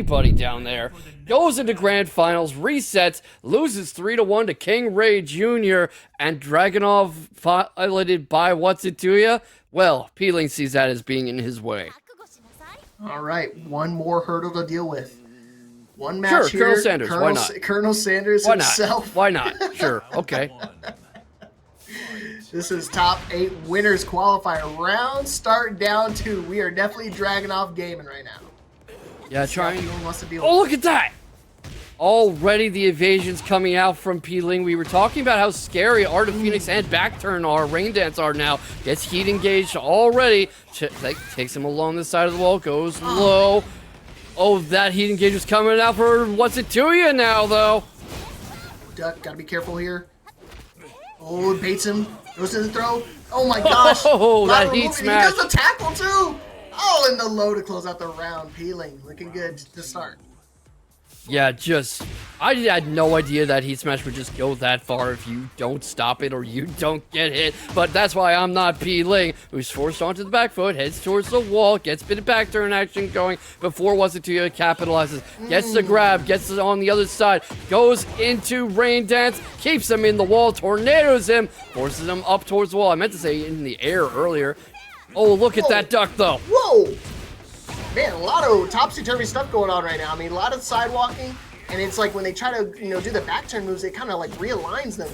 Everybody down there goes into grand finals, resets, loses 3-1 to King Ray Jr. and Dragunov piloted by WHATZIT TOOYA. Well, Peeling sees that as being in his way. All right, one more hurdle to deal with. One match Sure, here. Colonel Sanders, why not? Colonel Sanders Why himself. not? Why not? Sure, okay. This is top 8 winners qualifier. Round start down 2. We are definitely Dragunov gaming right now. Yeah, trying. Wants to deal Oh, look at that! Already the evasions coming out from Peeling. We were talking about how scary Art of Phoenix and Backturn are, Rain Dance are now. Gets heat engaged already. Takes him along the side of the wall, goes low. Oh, that heat engage is coming out for WHATZIT TOOYA now, though. Duck, gotta be careful here. Oh, it baits him. Goes to the throw. Oh my gosh. Oh, that heat smash. He does the tackle too. Oh, and the low to close out the round. Peeling, looking good to start. Yeah, I had no idea that heat smash would just go that far if you don't stop it or you don't get hit. But that's why I'm not Ling, who's forced onto the back foot, heads towards the wall, gets a bit of back turn action going before WHATZIT TOOYA capitalizes, gets the grab, gets it on the other side, goes into Rain Dance, keeps him in the wall, tornadoes him, forces him up towards the wall. I meant to say in the air earlier. Oh, look at that duck though. Whoa! Man, a lot of topsy-turvy stuff going on right now. I mean, a lot of sidewalking, and it's like when they try to, do the back turn moves, it kind of like realigns them.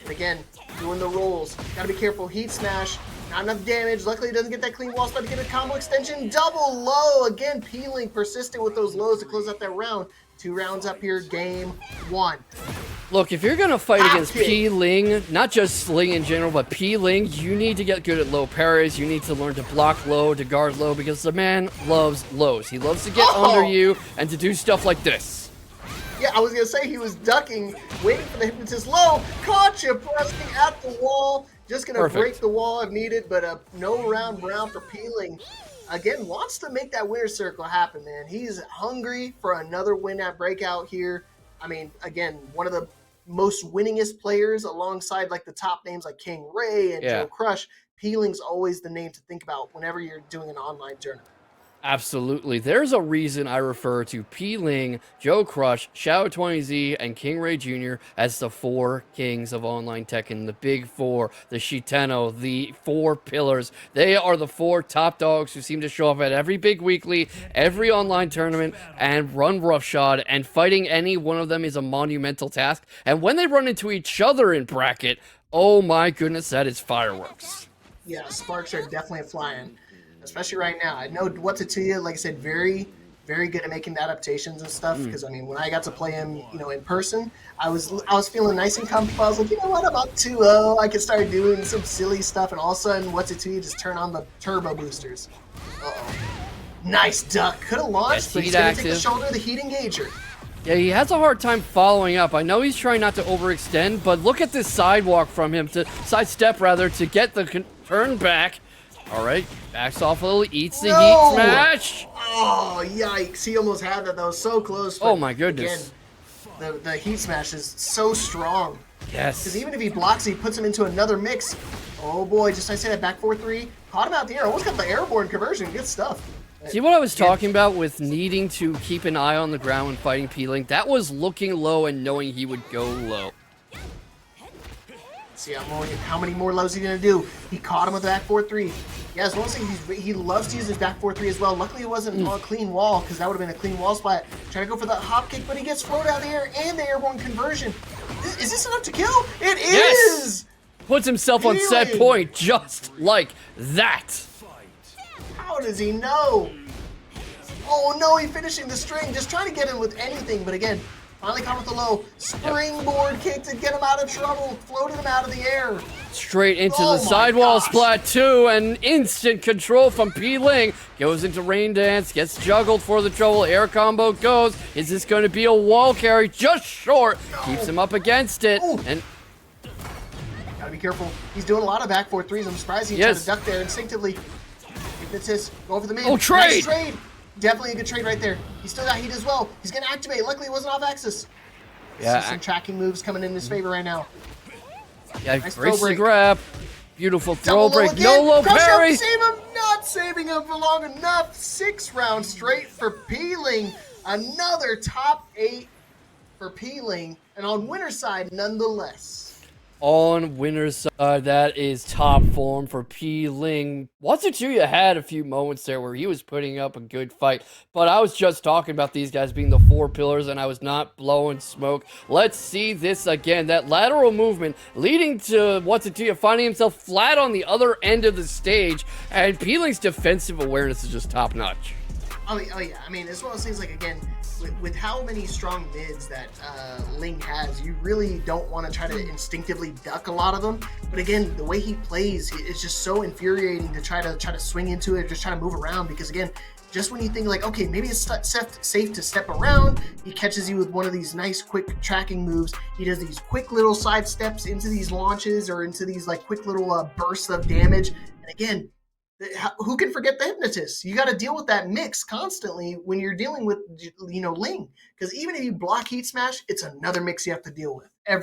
And again, doing the rolls. Gotta be careful. Heat smash. Not enough damage. Luckily, he doesn't get that clean wall spot to get a combo extension. Double low. Again, Peeling persistent with those lows to close out that round. 2 rounds up here. Game 1. Look, if you're gonna fight against Ling, not just Ling in general, but Ling, you need to get good at low parries. You need to learn to block low, to guard low, because the man loves lows. He loves to get under you and to do stuff like this. Yeah, I was gonna say he was ducking, waiting for the hypnotist low. Caught you pressing at the wall. Just gonna break the wall if needed, but no round for Peeling. Again, wants to make that winner circle happen, man. He's hungry for another win at Breakout here. I mean, again, one of the most winningest players alongside like the top names like King Ray and Joe Crush. Peeling's always the name to think about whenever you're doing an online tournament. Absolutely. There's a reason I refer to Ling, Joe Crush, Shadow20Z, and King Ray Jr. as the 4 kings of online Tekken, the big 4, the Shiteno, the 4 pillars. They are the 4 top dogs who seem to show up at every big weekly, every online tournament, and run roughshod, and fighting any one of them is a monumental task. And when they run into each other in bracket, oh my goodness, that is fireworks. Yeah, sparks are definitely flying. Especially right now. I know WHATZIT TOOYA, like I said, very, very good at making the adaptations and stuff. Because I mean, when I got to play him, in person, I was feeling nice and comfortable. I was like, you know what, about 2-0, I could start doing some silly stuff, and all of a sudden, WHATZIT TOOYA just turn on the turbo boosters. Nice duck. Could have launched, but he's gonna take the shoulder, the heat engager. Yeah, he has a hard time following up. I know he's trying not to overextend, but look at this sidewalk from him, sidestep rather, to get the turn back. All right, backs off a little, eats the heat smash. Oh, yikes. He almost had that. That was so close. Oh, my goodness. Again, the heat smash is so strong. Yes. Because even if he blocks, he puts him into another mix. Oh, boy. Just I say that back 4-3. Caught him out the air. Almost got the airborne conversion. Good stuff. See what I was talking about with needing to keep an eye on the ground when fighting Peeling? That was looking low and knowing he would go low. See how many more lows he's going to do. He caught him with that 4-3. Yeah, as well as he loves to use his back 4-3 as well. Luckily, it wasn't on a clean wall, because that would have been a clean wall spot. Trying to go for the hop kick, but he gets floated out of the air and the airborne conversion. Is this enough to kill? It is! Puts himself on set point just like that. How does he know? Oh, no, he's finishing the string. Just trying to get him with anything, but again, finally caught with the low. Springboard kick to get him out of trouble. Floated him out of the air. Straight into the sidewall splat 2, and instant control from Ling. Goes into Rain Dance, gets juggled for the trouble. Air combo goes. Is this going to be a wall carry? Just short. Keeps him up against it. And gotta be careful. He's doing a lot of back 4-3s. I'm surprised he tried to duck there instinctively. Hypnotist, go for the main. Oh, trade! Nice trade! Definitely a good trade right there. He's still got heat as well. He's going to activate. Luckily, it wasn't off axis. Yeah. See some tracking moves coming in his favor right now. Yeah, nice breaks the grab. Beautiful throw break. No low parry. Save him. Not saving him for long enough. 6 rounds straight for Peeling. Another top 8 for Ling, and on winner's side, nonetheless. On winner's side, that is top form for Ling. WHATZIT had a few moments there where he was putting up a good fight, but I was just talking about these guys being the 4 pillars, and I was not blowing smoke. Let's see this again. That lateral movement leading to WHATZIT finding himself flat on the other end of the stage, and Ling's defensive awareness is just top notch. Oh yeah. I mean, as well as things like, again, with how many strong mids that Ling has, you really don't want to try to instinctively duck a lot of them. But again, the way he plays, it's just so infuriating to try to swing into it, just try to move around. Because again, just when you think like, okay, maybe it's safe to step around, he catches you with one of these nice quick tracking moves. He does these quick little side steps into these launches or into these like quick little bursts of damage. And again, who can forget the hypnotist? You got to deal with that mix constantly when you're dealing with, Ling, because even if you block heat smash, it's another mix you have to deal with every